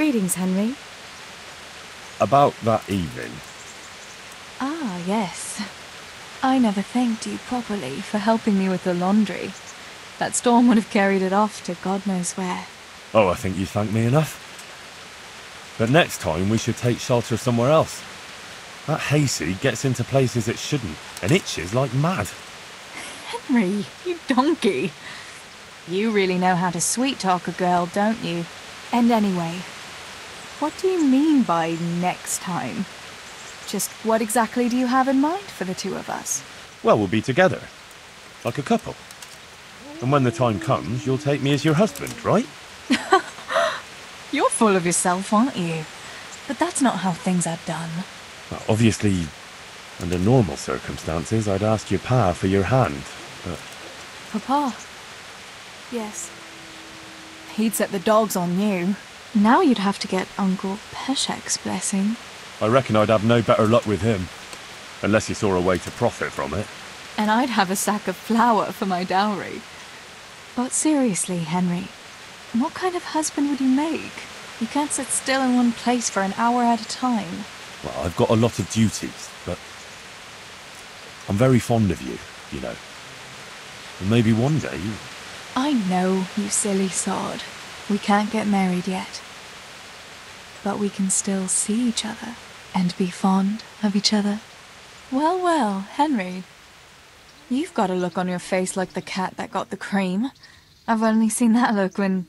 Greetings, Henry. About that evening. Ah, yes. I never thanked you properly for helping me with the laundry. That storm would have carried it off to God knows where. Oh, I think you thanked me enough. But next time we should take shelter somewhere else. That hayseed gets into places it shouldn't and itches like mad. Henry, you donkey. You really know how to sweet-talk a girl, don't you? And anyway, what do you mean by next time? Just what exactly do you have in mind for the two of us? Well, we'll be together. Like a couple. And when the time comes, you'll take me as your husband, right? You're full of yourself, aren't you? But that's not how things are done. Well, obviously, under normal circumstances, I'd ask your pa for your hand, but... Papa? Yes. He'd set the dogs on you. Now you'd have to get Uncle Peshek's blessing. I reckon I'd have no better luck with him. Unless he saw a way to profit from it. And I'd have a sack of flour for my dowry. But seriously, Henry, what kind of husband would you make? You can't sit still in one place for an hour at a time. Well, I've got a lot of duties, but... I'm very fond of you, you know. And maybe one day... I know, you silly sod. We can't get married yet. But we can still see each other and be fond of each other. Well, well, Henry. You've got a look on your face like the cat that got the cream. I've only seen that look when...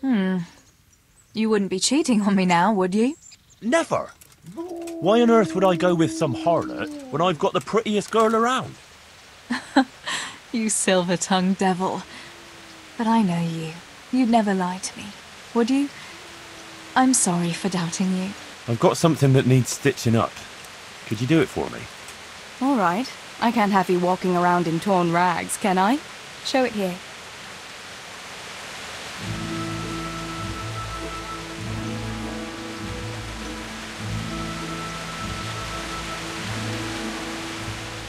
You wouldn't be cheating on me now, would you? Never! Why on earth would I go with some harlot when I've got the prettiest girl around? You silver-tongued devil. But I know you. You'd never lie to me, would you? I'm sorry for doubting you. I've got something that needs stitching up. Could you do it for me? All right. I can't have you walking around in torn rags, can I? Show it here.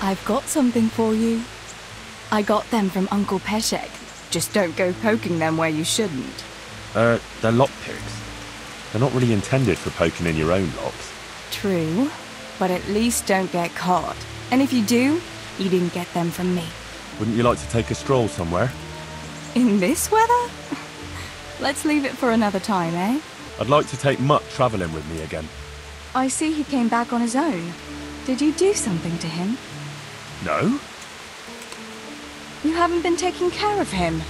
I've got something for you. I got them from Uncle Peshek. Just don't go poking them where you shouldn't. They're lockpicks. They're not really intended for poking in your own locks. True, but at least don't get caught. And if you do, you didn't get them from me. Wouldn't you like to take a stroll somewhere? In this weather? Let's leave it for another time, eh? I'd like to take Mutt travelling with me again. I see he came back on his own. Did you do something to him? No? You haven't been taking care of him.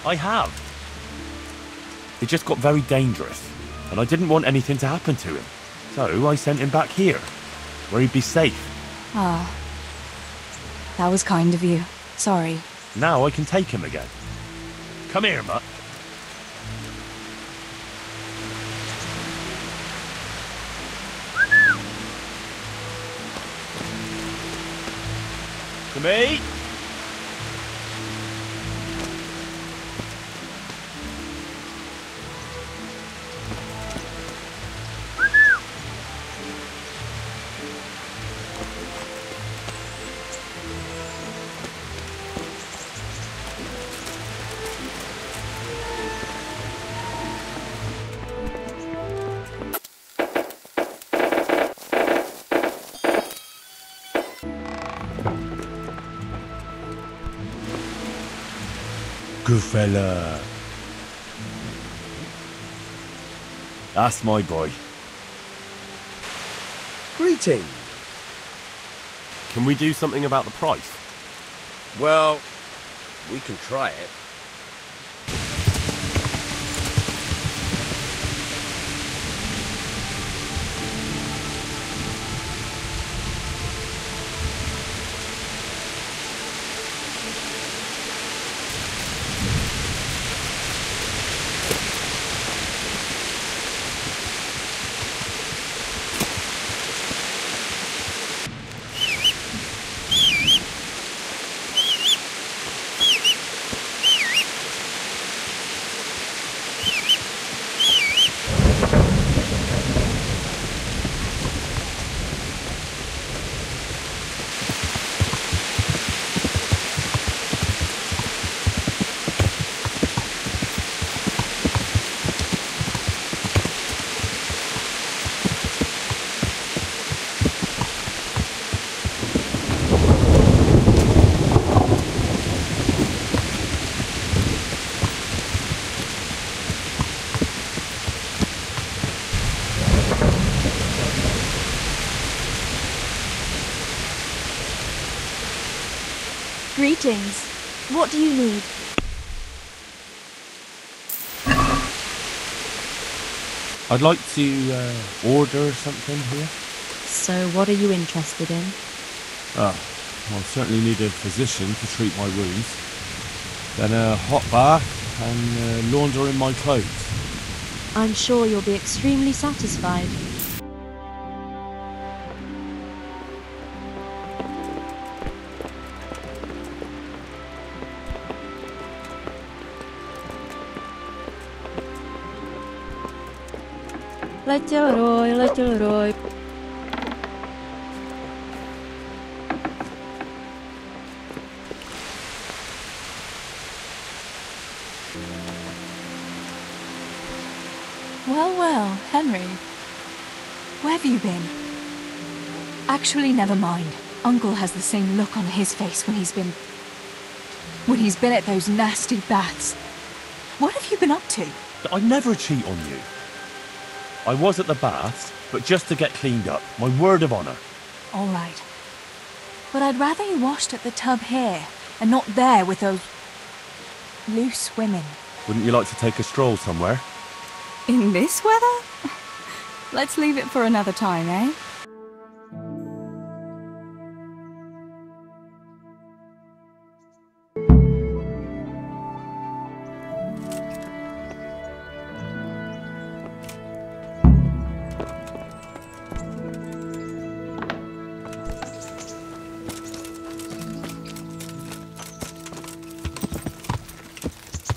I have. It just got very dangerous, and I didn't want anything to happen to him. So I sent him back here, where he'd be safe. Ah. That was kind of you. Sorry. Now I can take him again. Come here, Mutt. To me. Good fella. That's my boy. Greetings. Can we do something about the price? Well, we can try it. Greetings. What do you need? I'd like to order something here. So what are you interested in? I'll certainly need a physician to treat my wounds. Then a hot bath and laundering my clothes. I'm sure you'll be extremely satisfied. Leroy. Well, Henry. Where have you been? Actually, never mind. Uncle has the same look on his face when he's been at those nasty baths. What have you been up to? I never cheat on you. I was at the baths, but just to get cleaned up. My word of honour. All right. But I'd rather you washed at the tub here, and not there with those loose women. Wouldn't you like to take a stroll somewhere? In this weather? Let's leave it for another time, eh?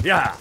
Yeah.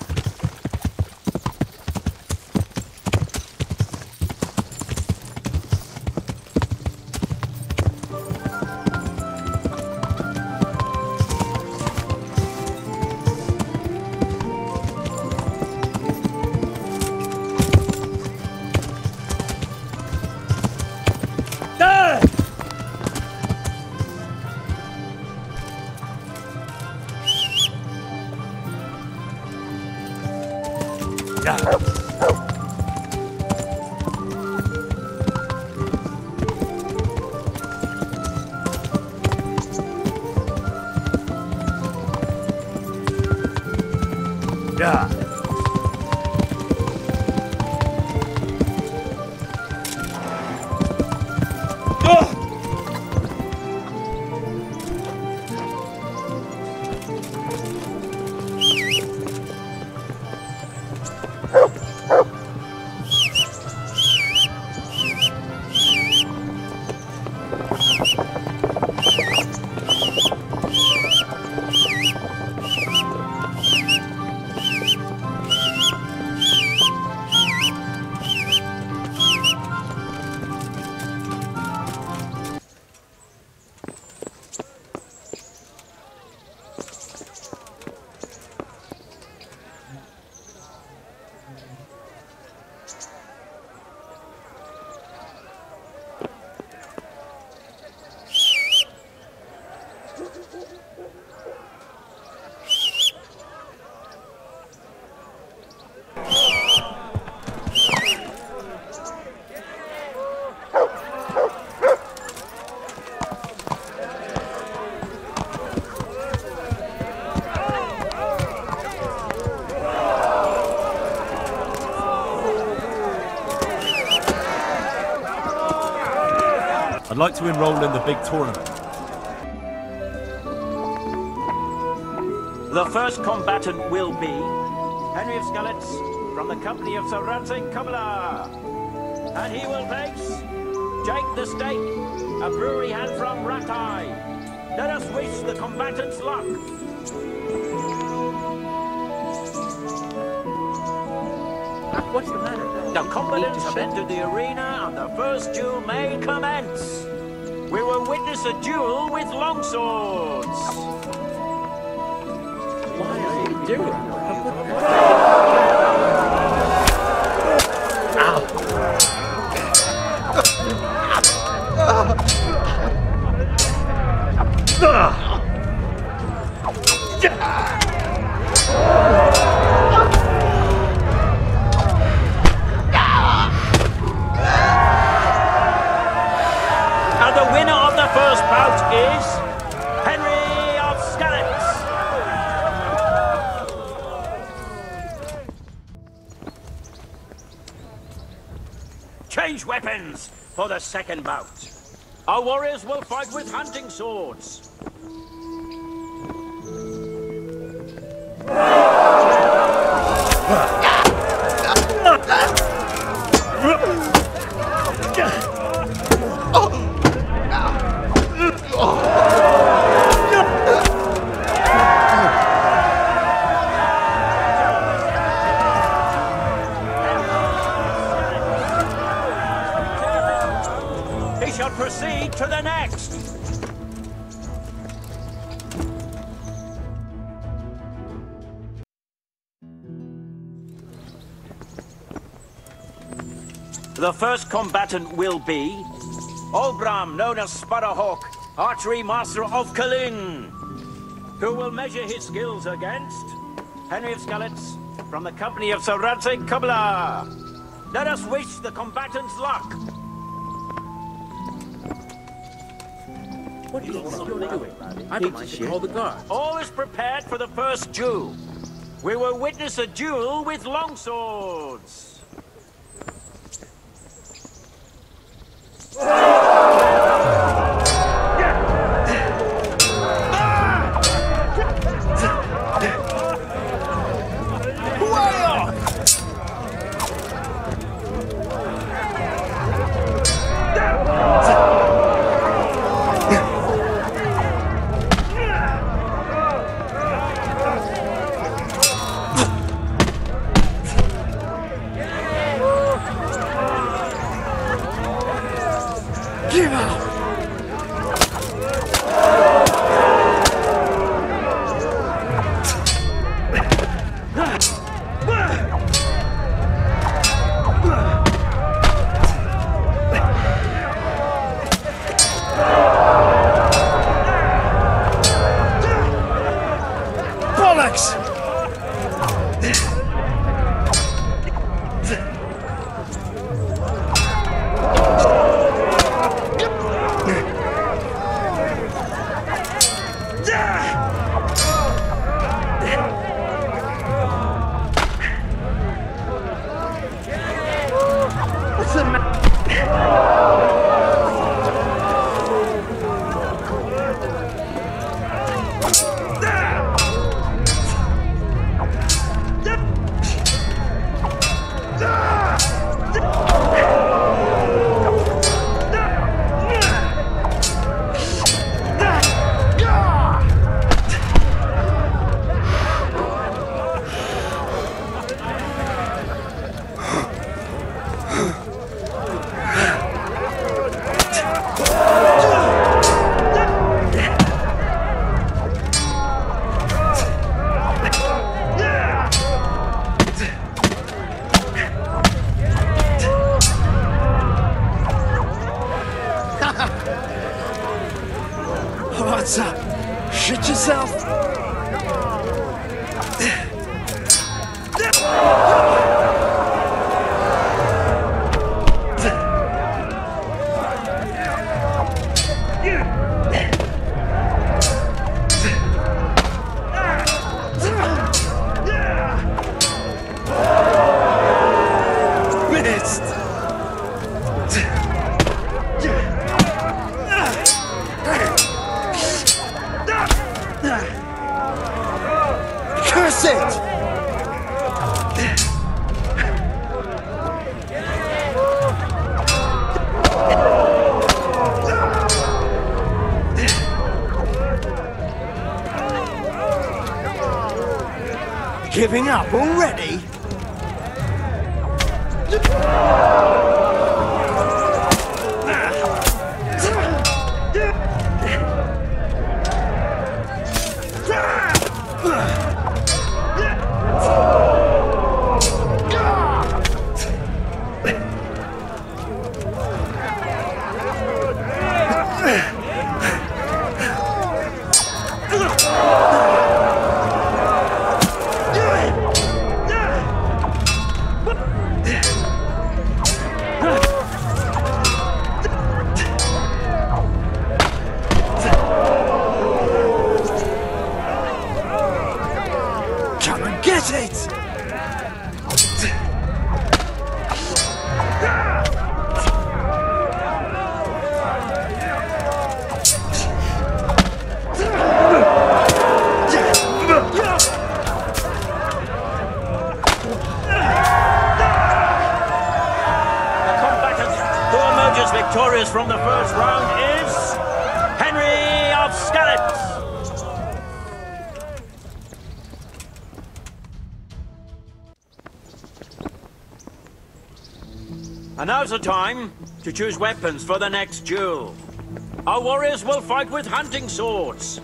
I'd like to enroll in the big tournament. The first combatant will be Henry of Skalitz from the company of Sir Rattay. And he will face Jake the Stake, a brewery hand from Rattay. Let us wish the combatants luck. What's the matter? The combatants have entered the arena and the first duel may commence. We will witness a duel with longswords. Why are you doing that? And the winner of the first bout is Henry of Skalitz. ranged weapons for the second bout. Our warriors will fight with hunting swords. He shall proceed to the next. The first combatant will be Olbram, known as Sparrowhawk, archery master of Kalin, who will measure his skills against Henry of Skalitz from the company of Sir Rattay Kubla. Let us wish the combatants luck. What are you doing? I need to call the guard. All is prepared for the first duel. We will witness a duel with longswords. What's up? Shit yourself? Missed! Curse it! Giving up already? And now's the time to choose weapons for the next duel. Our warriors will fight with hunting swords.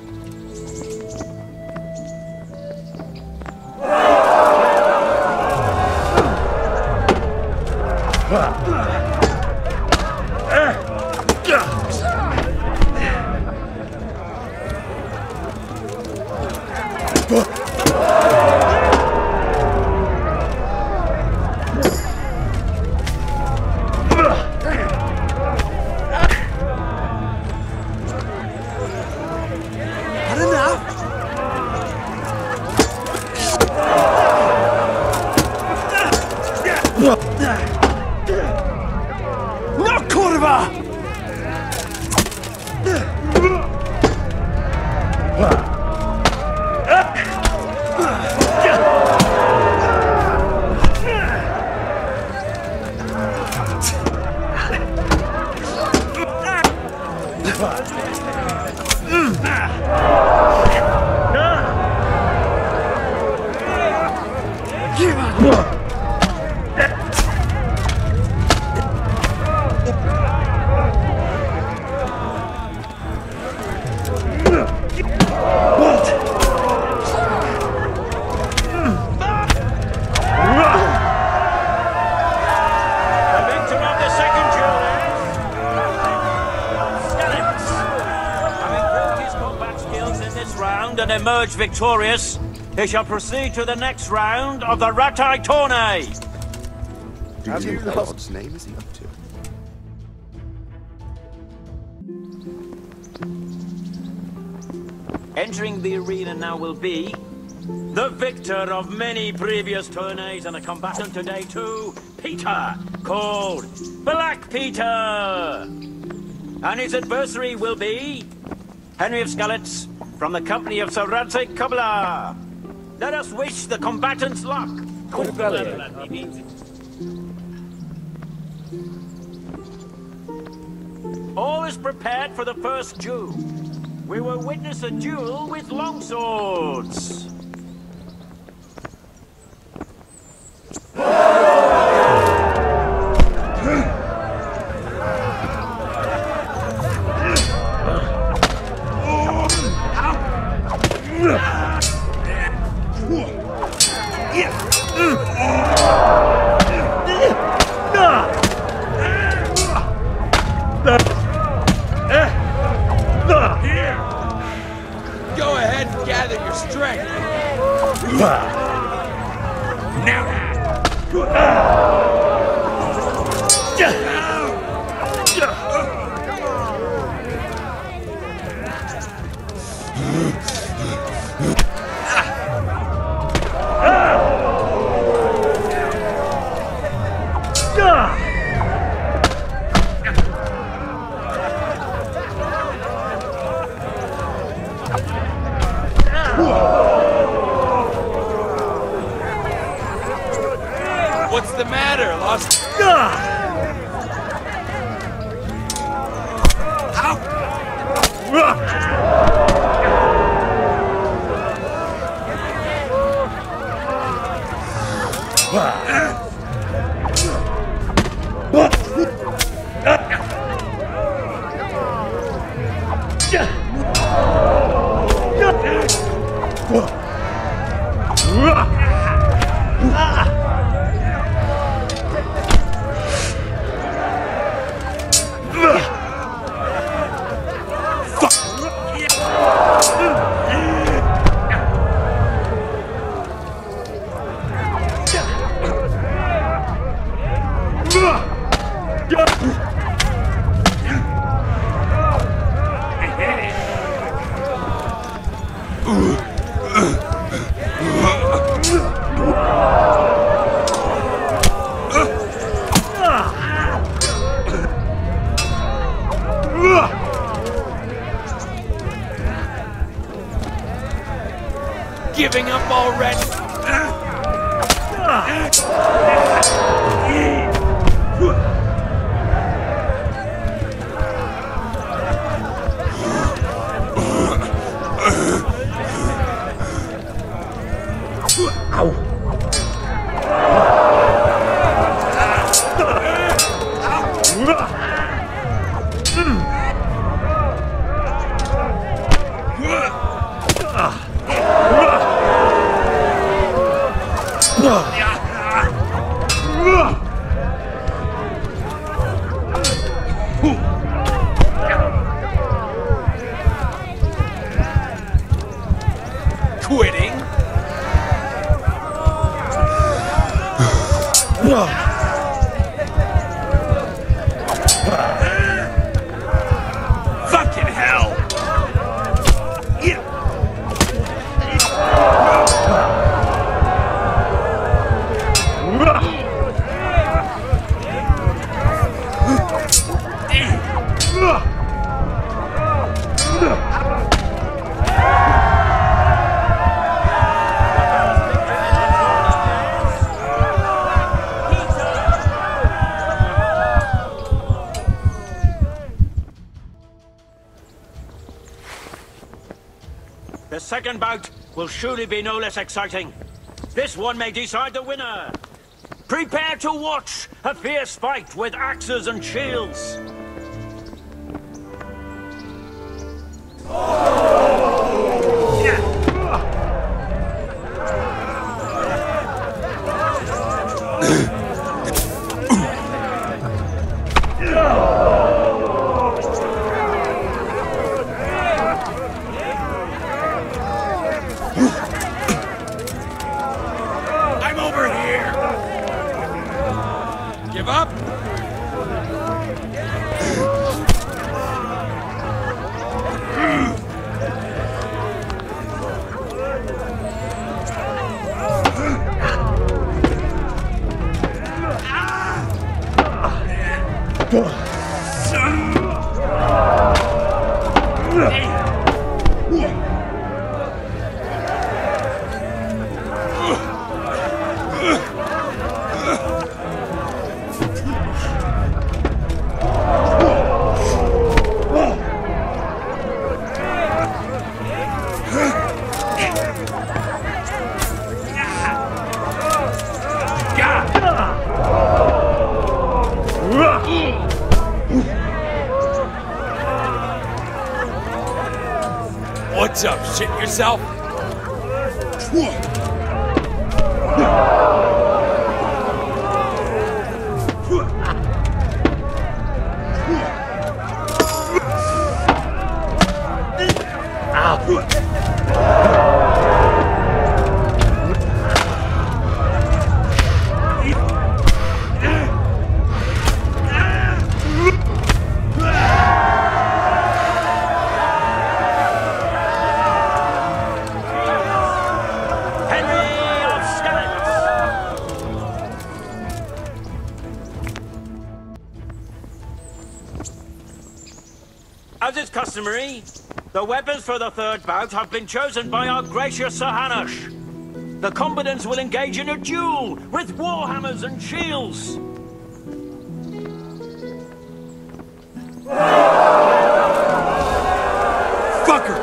Emerge victorious, he shall proceed to the next round of the Rattay Tourney. How do you know God's name is he up to? Entering the arena now will be the victor of many previous tourneys and a combatant today too, Peter, called Black Peter. And his adversary will be Henry of Skalitz, from the company of Sir Rattay. Let us wish the combatants luck. All is prepared for the first duel. We will witness a duel with longswords. Go ahead and gather your strength. What's the matter, Lost? Giving up already? The second bout will surely be no less exciting. This one may decide the winner. Prepare to watch a fierce fight with axes and shields. I'm over here! Give up? What's up, shit yourself? As is customary, the weapons for the third bout have been chosen by our gracious Sir Hanush. The combatants will engage in a duel with warhammers and shields. Fucker!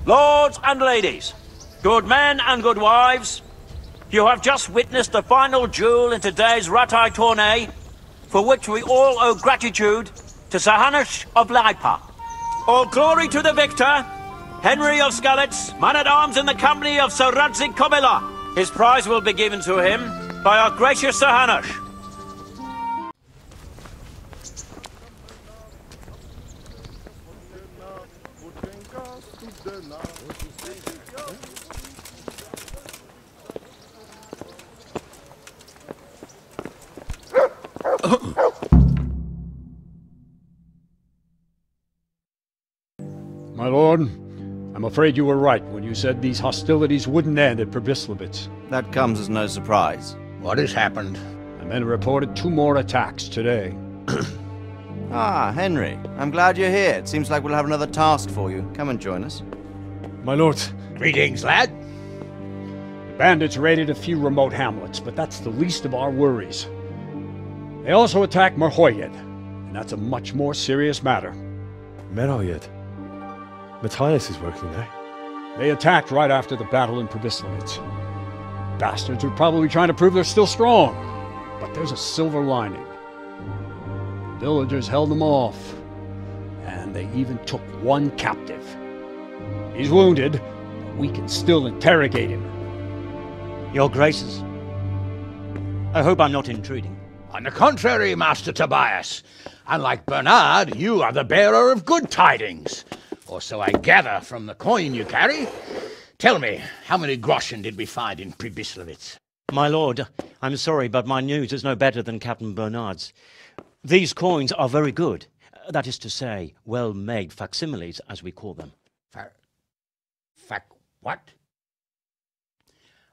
Lords and ladies, good men and good wives, you have just witnessed the final duel in today's Rattay Tourney, for which we all owe gratitude to Sir Hanush of Laipa. All glory to the victor, Henry of Skalitz, man-at-arms in the company of Sir Rattay Kobila. His prize will be given to him by our gracious Sir Hanush. My lord, I'm afraid you were right when you said these hostilities wouldn't end at Pribyslavitz. That comes as no surprise. What has happened? The men reported 2 more attacks today. Ah, Henry. I'm glad you're here. It seems like we'll have another task for you. Come and join us. My lord. Greetings, lad. The bandits raided a few remote hamlets, but that's the least of our worries. They also attacked Merhoyed, and that's a much more serious matter. Merhayed. Matthias is working there. They attacked right after the battle in Pribyslavitz. Bastards are probably trying to prove they're still strong. But there's a silver lining. Villagers held them off, and they even took one captive. He's wounded, but we can still interrogate him. Your Graces, I hope I'm not intruding. On the contrary, Master Tobias. Unlike Bernard, you are the bearer of good tidings. Or so I gather from the coin you carry. Tell me, how many groschen did we find in Pribyslavitz? My lord, I'm sorry, but my news is no better than Captain Bernard's. These coins are very good. That is to say, well-made facsimiles, as we call them. What?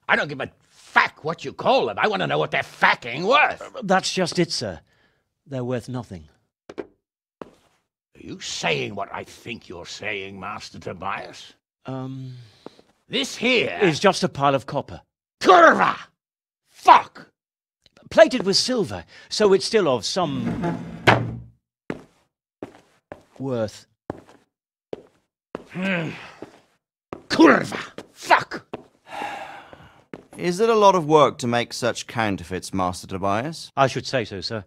I don't give a what you call them. I want to know what they're facking worth. That's just it, sir. They're worth nothing. Are you saying what I think you're saying, Master Tobias? This here is just a pile of copper. Kurva! Fuck! Plated with silver, so it's still of some worth. Kurva! Fuck! Is it a lot of work to make such counterfeits, Master Tobias? I should say so, sir.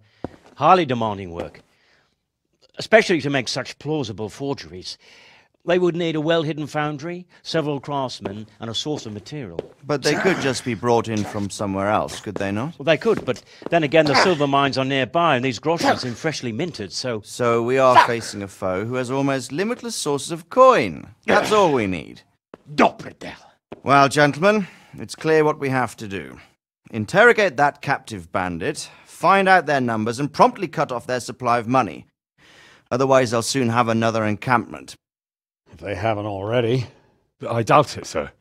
Highly demanding work. Especially to make such plausible forgeries. They would need a well-hidden foundry, several craftsmen, and a source of material. But they could just be brought in from somewhere else, could they not? Well, they could, but then again the silver mines are nearby, and these groschen seem freshly minted, so... So we are facing a foe who has almost limitless sources of coin. That's all we need. Doppelter. Well, gentlemen, it's clear what we have to do. Interrogate that captive bandit, find out their numbers, and promptly cut off their supply of money. Otherwise, they'll soon have another encampment. If they haven't already. I doubt it, sir.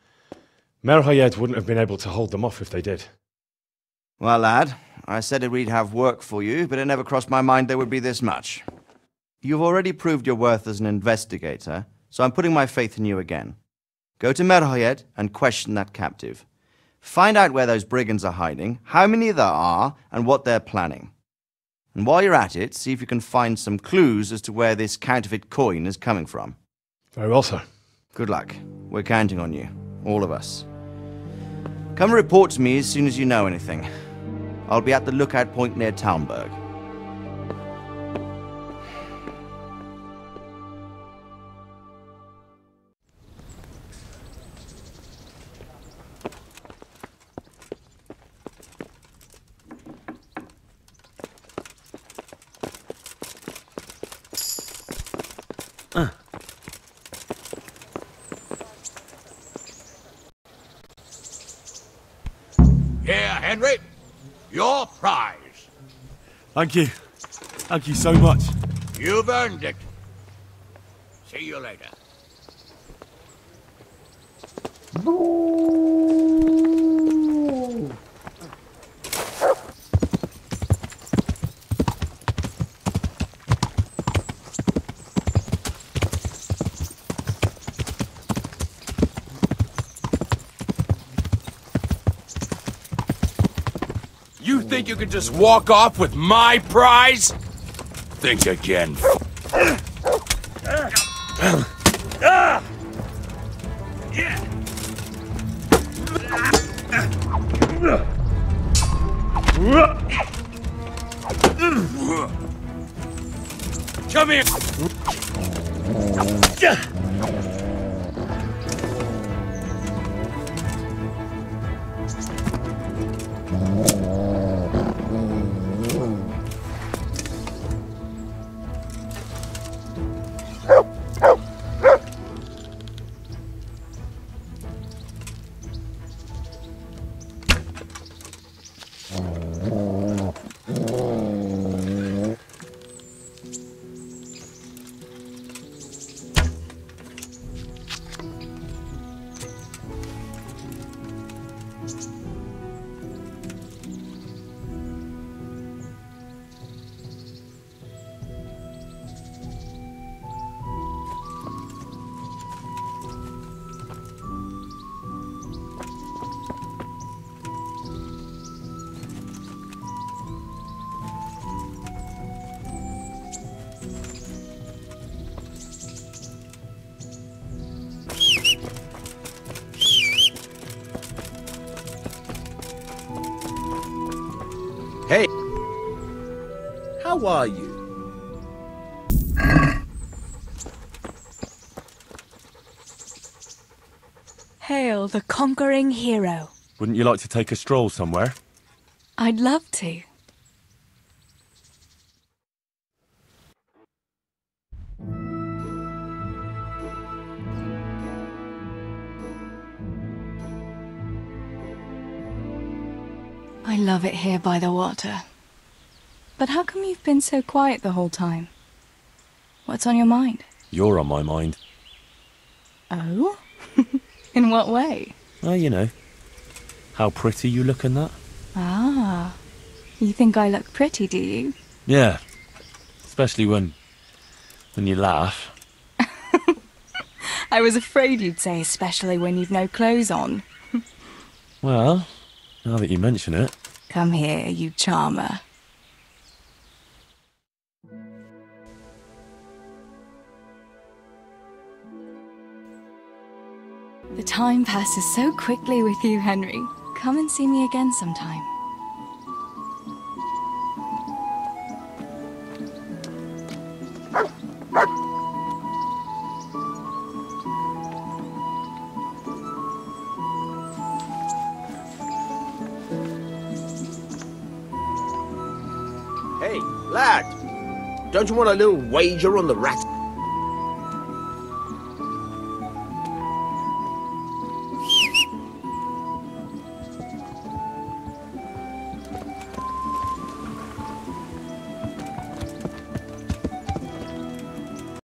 Merhayed wouldn't have been able to hold them off if they did. Well, lad, I said we'd have work for you, but it never crossed my mind there would be this much. You've already proved your worth as an investigator, so I'm putting my faith in you again. Go to Merhayed and question that captive. Find out where those brigands are hiding, how many there are, and what they're planning. And while you're at it, see if you can find some clues as to where this counterfeit coin is coming from. Very well, sir. Good luck. We're counting on you. All of us. Come report to me as soon as you know anything. I'll be at the lookout point near Talmberg. Here, Henry, your prize. Thank you. Thank you so much. You've earned it. See you later. You think you can just walk off with my prize? Think again. Come here. How are you? Hail the conquering hero. Wouldn't you like to take a stroll somewhere? I'd love to. I love it here by the water. But how come you've been so quiet the whole time? What's on your mind? You're on my mind. Oh? In what way? Oh, you know. How pretty you look in that. Ah. You think I look pretty, do you? Yeah. Especially when you laugh. I was afraid you'd say especially when you've no clothes on. Well, now that you mention it. Come here, you charmer. The time passes so quickly with you, Henry. Come and see me again sometime. Hey, lad. Don't you want a little wager on the Rattay?